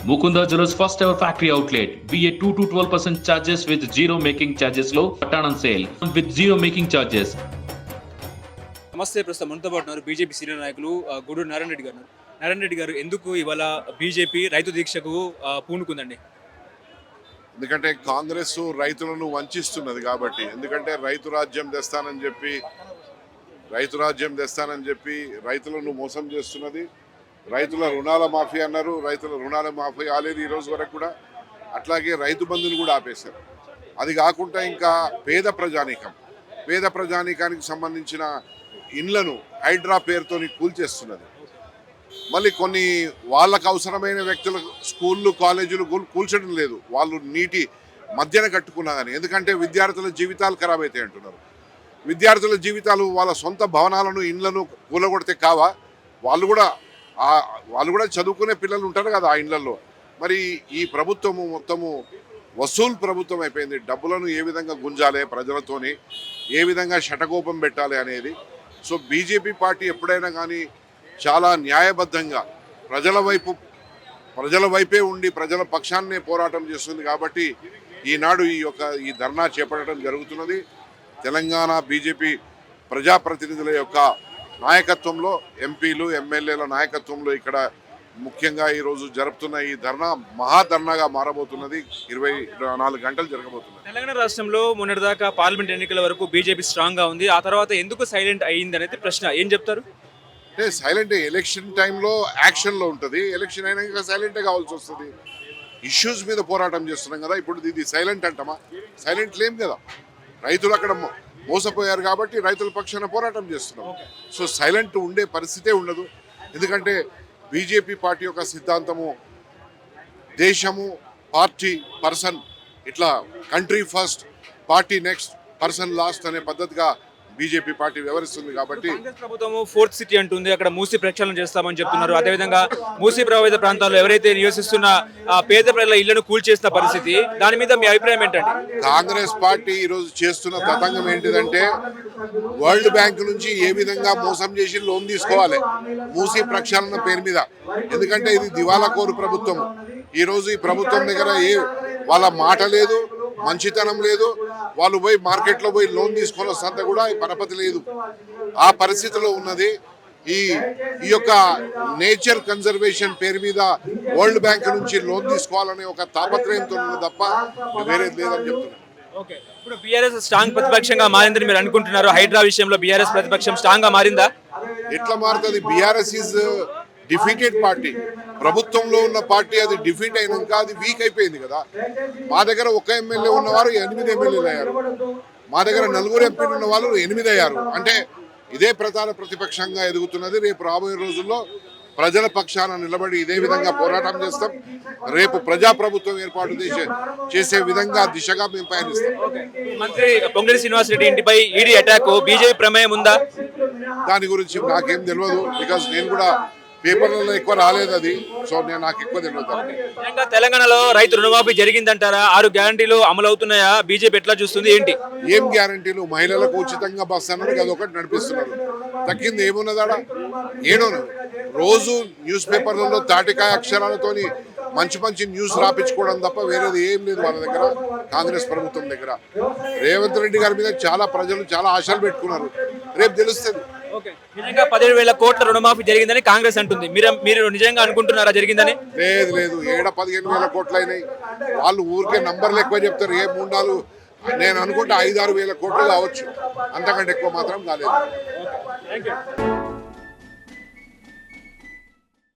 Mukunda Jewellers first ever factory outlet. BA 2 to 12% charges with zero making charges low. Pattern on sale with zero making charges. నమస్తే. ప్రస్తుతం మనతో పాటు ఉన్నారు BJP senior నాయకులు గూడూరు నారాయణ రెడ్డి గారు. నారాయణ రెడ్డి గారు, ఎందుకు ఇవాళ బీజేపీ రైతు దీక్షకు పూనుకుందండి? ఎందుకంటే కాంగ్రెస్ రైతులను వంచిస్తున్నది కాబట్టి. ఎందుకంటే రైతు రాజ్యం తెస్తానని చెప్పి రైతులను మోసం చేస్తున్నది. రైతుల రుణాల మాఫీ అన్నారు, రైతుల రుణాల మాఫీ కాలేదు ఈ రోజు వరకు కూడా. అట్లాగే రైతు బంధుని కూడా ఆపేశారు. అది కాకుండా ఇంకా పేద ప్రజానీకానికి సంబంధించిన ఇండ్లను హైడ్రా పేరుతోని కూల్చేస్తున్నది. మళ్ళీ కొన్ని వాళ్ళకు అవసరమైన వ్యక్తుల స్కూళ్ళు కాలేజీలు కూల్చడం లేదు, వాళ్ళు నీటి మధ్యన కట్టుకున్నా కానీ. ఎందుకంటే విద్యార్థుల జీవితాలు ఖరాబ్ అవుతాయి అంటున్నారు. విద్యార్థుల జీవితాలు వాళ్ళ సొంత భవనాలను ఇండ్లను కూలగొడితే కావా? వాళ్ళు కూడా చదువుకునే పిల్లలు ఉంటారు కదా ఆ ఇండ్లలో. మరి ఈ ప్రభుత్వము మొత్తము వసూలు ప్రభుత్వం అయిపోయింది. డబ్బులను ఏ విధంగా గుంజాలి, ప్రజలతోని ఏ విధంగా శటకోపం పెట్టాలి అనేది. సో బీజేపీ పార్టీ ఎప్పుడైనా కానీ చాలా న్యాయబద్ధంగా ప్రజల వైపే ఉండి ప్రజల పక్షాన్నే పోరాటం చేస్తుంది. కాబట్టి ఈనాడు ఈ ధర్నా చేపట్టడం జరుగుతున్నది. తెలంగాణ బీజేపీ ప్రజాప్రతినిధుల యొక్క నాయకత్వంలో, ఎంపీలు ఎమ్మెల్యేల నాయకత్వంలో ఇక్కడ ముఖ్యంగా ఈరోజు జరుపుతున్న ఈ ధర్నా మహాధర్నాగా మారబోతున్నది. 24 గంటలు జరగబోతున్నది. తెలంగాణ రాష్ట్రంలో మొన్నటిదాకా పార్లమెంట్ ఎన్నికల వరకు బీజేపీ స్ట్రాంగ్ గా ఉంది. ఆ తర్వాత ఎందుకు సైలెంట్ అయ్యింది అనేది ప్రశ్న. ఏం చెప్తారు? అంటే సైలెంట్ ఎలక్షన్ టైంలో యాక్షన్లో ఉంటుంది, ఎలక్షన్ అయినాక సైలెంటే కావాల్సి వస్తుంది. ఇష్యూస్ మీద పోరాటం చేస్తున్నాం కదా. ఇప్పుడు ఇది సైలెంట్ అంటామా? సైలెంట్ లేం కదా. రైతులు అక్కడ మోసపోయారు కాబట్టి రైతుల పక్షాన పోరాటం చేస్తున్నాం. సో సైలెంట్ ఉండే పరిస్థితే ఉండదు. ఎందుకంటే బీజేపీ పార్టీ యొక్క సిద్ధాంతము దేశము, పార్టీ, పర్సన్, ఇట్లా country first, party next, person last అనే పద్ధతిగా బీజేపీ పార్టీ వ్యవహరిస్తుంది. కాబట్టి కాంగ్రెస్ ప్రభుత్వం 4th సిటీ అంటుంది, అక్కడ మూసీ ప్రక్షాళన చేస్తామని చెప్తున్నారు. అదేవిధంగా మూసీ ప్రభావిత ప్రాంతాల్లో ఎవరైతే నివసిస్తున్న పేద ప్రజల ఇళ్లను కూల్చేసిన పరిస్థితి, దాని మీద మీ అభిప్రాయం ఏంటండి? కాంగ్రెస్ పార్టీ ఈరోజు చేస్తున్న తతంగం ఏంటిదంటే వరల్డ్ బ్యాంక్ నుంచి ఏ విధంగా మోసం చేసి లోన్ తీసుకోవాలి మూసీ ప్రక్షాళన పేరు మీద. ఎందుకంటే ఇది దివాలా కోరు ప్రభుత్వం. ఈరోజు ఈ ప్రభుత్వం దగ్గర వాళ్ళ మాట లేదు, మంచితనం లేదు. వాళ్ళు పోయి మార్కెట్లో పోయి లోన్ తీసుకొని వస్తే కూడా పరపతి లేదు. ఆ పరిస్థితిలో ఉన్నది. ఈ యొక్క నేచర్ కన్జర్వేషన్ పేరు మీద వరల్డ్ బ్యాంక్ నుంచి లోన్ తీసుకోవాలనే ఒక తాపత్రయంతో ఉన్నది తప్ప వేరేది లేదని చెప్తున్నారు. ఇప్పుడు బీఆర్ఎస్ స్ట్రాంగ్ ప్రతిపక్షంగా మారిందని మీరు అనుకుంటున్నారు? హైడ్రా విషయంలో బీఆర్ఎస్ ప్రతిపక్షం స్ట్రాంగ్ గా మారిందా? ఎట్లా మారుతుంది? BRS is defeated party. ప్రభుత్వంలో ఉన్న పార్టీ అది డిఫీట్ అయినాక అది వీక్ అయిపోయింది కదా. మా దగ్గర ఒక ఎమ్మెల్యే ఉన్నవారు 8 ఎమ్మెల్యేలు అయ్యారు. మా దగ్గర 4 ఎంపీలు ఉన్న వాళ్ళు 8 అయ్యారు. అంటే ఇదే ప్రధాన ప్రతిపక్షంగా ఎదుగుతున్నది. రేపు రాబోయే రోజుల్లో ప్రజల పక్షాన నిలబడి ఇదే విధంగా పోరాటం చేస్తాం. రేపు ప్రజాప్రభుత్వం ఏర్పాటు చేసే విధంగా దిశగా మేము పయనిస్తాం. మంత్రి పొంగులేటి శ్రీనివాసరెడ్డి ఇంటిపై ఈడీ అటాక్, బీజేపీ ప్రమేయం ఉందా? దాని గురించి నాకేం తెలియదు. బికాస్ నేను కూడా పేపర్లలో ఎక్కువ రాలేదు అది. సో నాకు ఎక్కువ తెలియదు. తెలంగాణలో రైతు రుణమాఫీ జరిగిందంటారా? 6 గ్యారంటీలు అమలు అవుతున్నాయా? బీజేపీ ఎట్లా చూస్తుంది ఏంటి? ఏం గ్యారంటీలు? మహిళలకు ఉచితంగా బస్ అన్నారు, అదొకటి నడిపిస్తున్నారు. తగ్గింది ఏమున్నదాడా? ఏడో రోజు న్యూస్ పేపర్లలో తాటికాయ అక్షరాలతోని మంచి న్యూస్ రాపించుకోవడం తప్ప వేరేది ఏం లేదు వాళ్ళ దగ్గర, కాంగ్రెస్ ప్రభుత్వం దగ్గర. రేవంత్ రెడ్డి గారి మీద ప్రజలు చాలా ఆశలు పెట్టుకున్నారు. రేపు తెలుస్తుంది. నిజంగా 17,000 కోట్ల రుణమాఫీ జరిగిందని కాంగ్రెస్ అంటుంది. మీరు నిజంగా అనుకుంటున్నారా జరిగిందని? లేదు. 15,000 కోట్లు అయినాయి. వాళ్ళు ఊరికే నంబర్లు ఎక్కువ చెప్తారు. 3-4 నేను అనుకుంటే 5-6 వేల కోట్లు కావచ్చు. అంతకంటే ఎక్కువ మాత్రం కాలేదు.